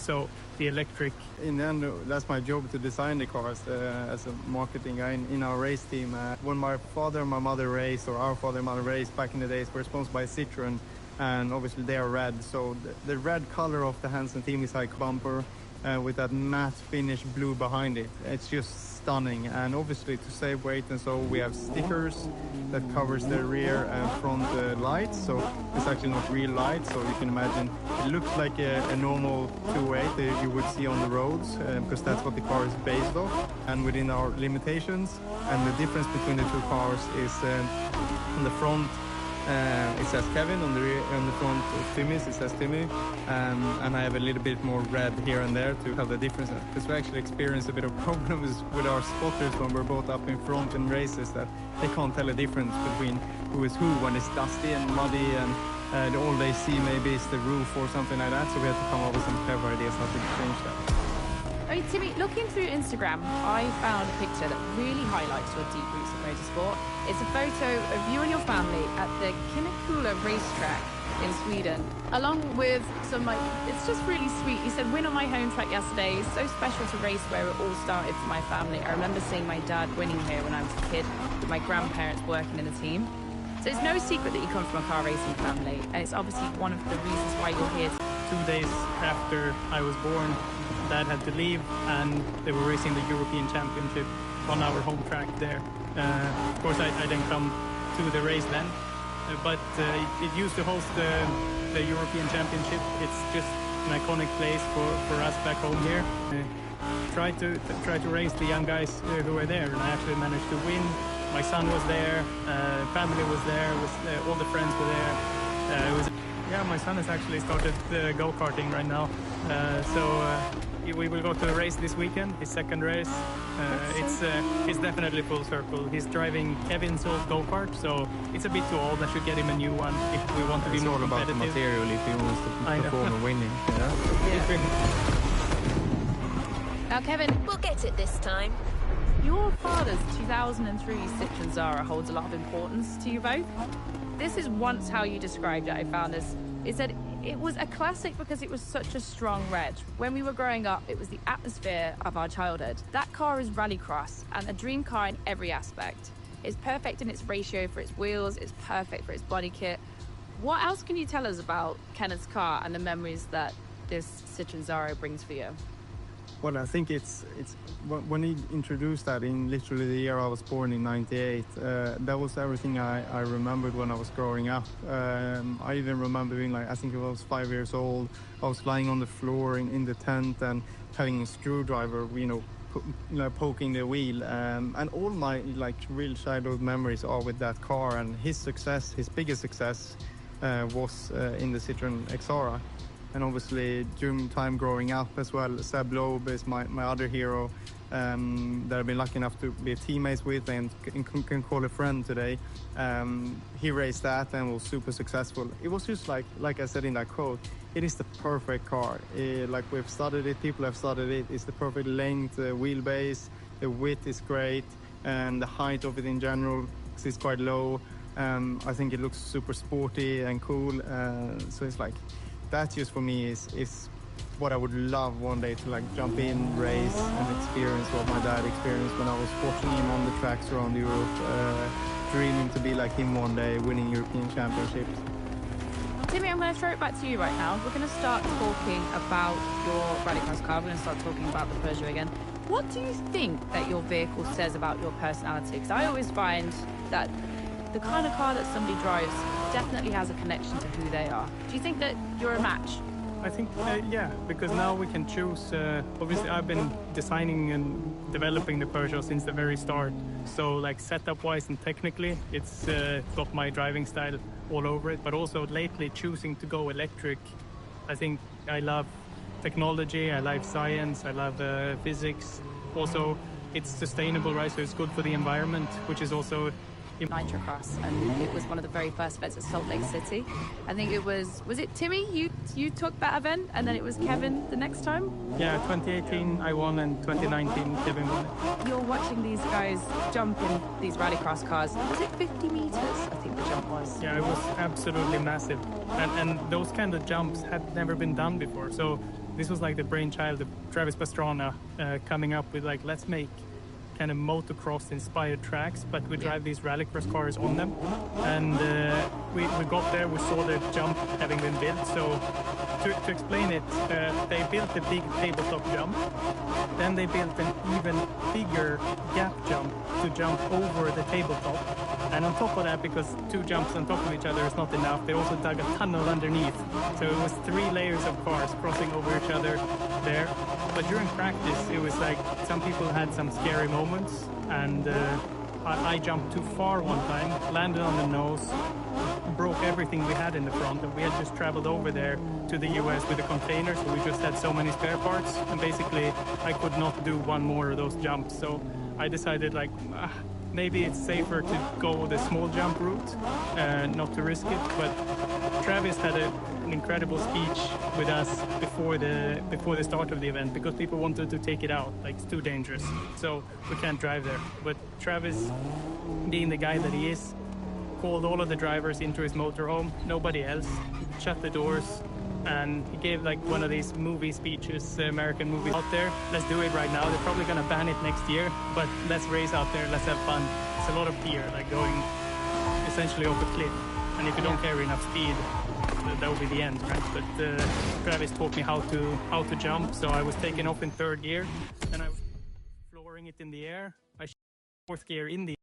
So the electric. In the end, that's my job to design the cars as a marketing guy in our race team. When my father and my mother raced, or our father and mother raced back in the days, we're sponsored by Citroen, and obviously they are red. So the red color of the Hansen team is like bumper with that matte finish blue behind it. It's just stunning. And obviously to save weight and so we have stickers that covers the rear and front lights. So it's actually not real lights. So you can imagine it looks like a normal 2.8 that you would see on the roads because that's what the car is based off. And within our limitations, and the difference between the two cars is on the front it says Kevin, on the front of Timmy's it says Timmy, and I have a little bit more red here and there to have the difference, because we actually experience a bit of problems with our spotters when we're both up in front in races, that they can't tell a difference between who is who when it's dusty and muddy, and all they see maybe is the roof or something like that. So we have to come up with some clever ideas how to change that. Hey, Timmy, looking through Instagram, I found a picture that really highlights your deep roots in motorsport. It's a photo of you and your family at the Kinnekulla racetrack in Sweden, along with some, it's just really sweet. You said, win on my home track yesterday. It's so special to race where it all started for my family. I remember seeing my dad winning here when I was a kid, with my grandparents working in the team. So it's no secret that you come from a car racing family, and it's obviously one of the reasons why you're here. 2 days after I was born, Dad had to leave, and they were racing the European Championship on our home track there. Of course, I didn't come to the race then, but it used to host the European Championship. It's just an iconic place for us back home here. Try to race the young guys who were there, and I actually managed to win. My son was there, family was there, all the friends were there. Yeah, my son has actually started go-karting right now. We will go to the race this weekend, his second race. It's definitely full circle. He's driving Kevin's old go-kart, so it's a bit too old. I should get him a new one if we want to be more competitive. It's all about the material if he wants to perform and winning. Now, Kevin, we'll get it this time. Your father's 2003 Citroen Zara holds a lot of importance to you both. This is once how you described it. I found this. It said it was a classic because it was such a strong red. When we were growing up, it was the atmosphere of our childhood. That car is rallycross and a dream car in every aspect. It's perfect in its ratio for its wheels. It's perfect for its body kit. What else can you tell us about Kenneth's car and the memories that this Citroen Zara brings for you? Well, I think it's when he introduced that in literally the year I was born in '98. That was everything I remembered when I was growing up. I even remember being I think I was 5 years old. I was lying on the floor in the tent and having a screwdriver, poking the wheel. And all my real childhood memories are with that car. And his biggest success, was in the Citroen Xara. And obviously, during time growing up as well, Seb Loeb is my other hero that I've been lucky enough to be teammates with and can call a friend today. He raced that and was super successful. It was just like I said in that quote, it is the perfect car. We've studied it, people have studied it. It's the perfect length, wheelbase, the width is great, and the height of it in general is quite low. I think it looks super sporty and cool. So it's that just for me is what I would love one day to jump in, race, and experience what my dad experienced when I was watching him on the tracks around Europe, dreaming to be like him one day, winning European Championships. Timmy, I'm going to throw it back to you right now. We're going to start talking about your rallycross car. We're going to start talking about the Peugeot again. What do you think that your vehicle says about your personality? Because I always find that the kind of car that somebody drives definitely has a connection to who they are. Do you think that you're a match? I think, yeah, because now we can choose. Obviously, I've been designing and developing the Peugeot since the very start. So, setup-wise and technically, it's got my driving style all over it. But also lately, choosing to go electric, I think I love technology, I love science, I love physics. Also, it's sustainable, right? So it's good for the environment, which is also Nitrocross, and it was one of the very first events at Salt Lake City. I think it was it Timmy? You took that event, and then it was Kevin the next time? Yeah, 2018 I won, and 2019 Kevin won. You're watching these guys jump in these rallycross cars. Was it 50 meters? I think the jump was. Yeah, it was absolutely massive, and those kind of jumps had never been done before. So this was like the brainchild of Travis Pastrana, coming up with like, let's make kind of motocross inspired tracks, but we drive these rallycross cars on them. And we got there, we saw the jump having been built. So to explain it, they built a big tabletop jump, then they built an even bigger gap jump to jump over the tabletop. And on top of that, because 2 jumps on top of each other is not enough, they also dug a tunnel underneath. So it was 3 layers of cars crossing over each other there. But during practice, it was like some people had some scary moments, and I jumped too far one time, landed on the nose, broke everything we had in the front, and we had just traveled over there to the US with a container, so we just had so many spare parts, and basically I could not do one more of those jumps. So I decided like, maybe it's safer to go the small jump route, not to risk it. But Travis had an incredible speech with us before the start of the event, because people wanted to take it out, like it's too dangerous, so we can't drive there. But Travis, being the guy that he is, called all of the drivers into his motorhome, nobody else, shut the doors, and he gave like one of these movie speeches, American movies out there. Let's do it right now. They're probably gonna ban it next year, but let's race out there, let's have fun. It's a lot of fear, like going essentially off a cliff, and if you don't carry enough speed, that would be the end, right? But Travis taught me how to jump, so I was taking off in 3rd gear, and I was flooring it in the air. I 4th gear in the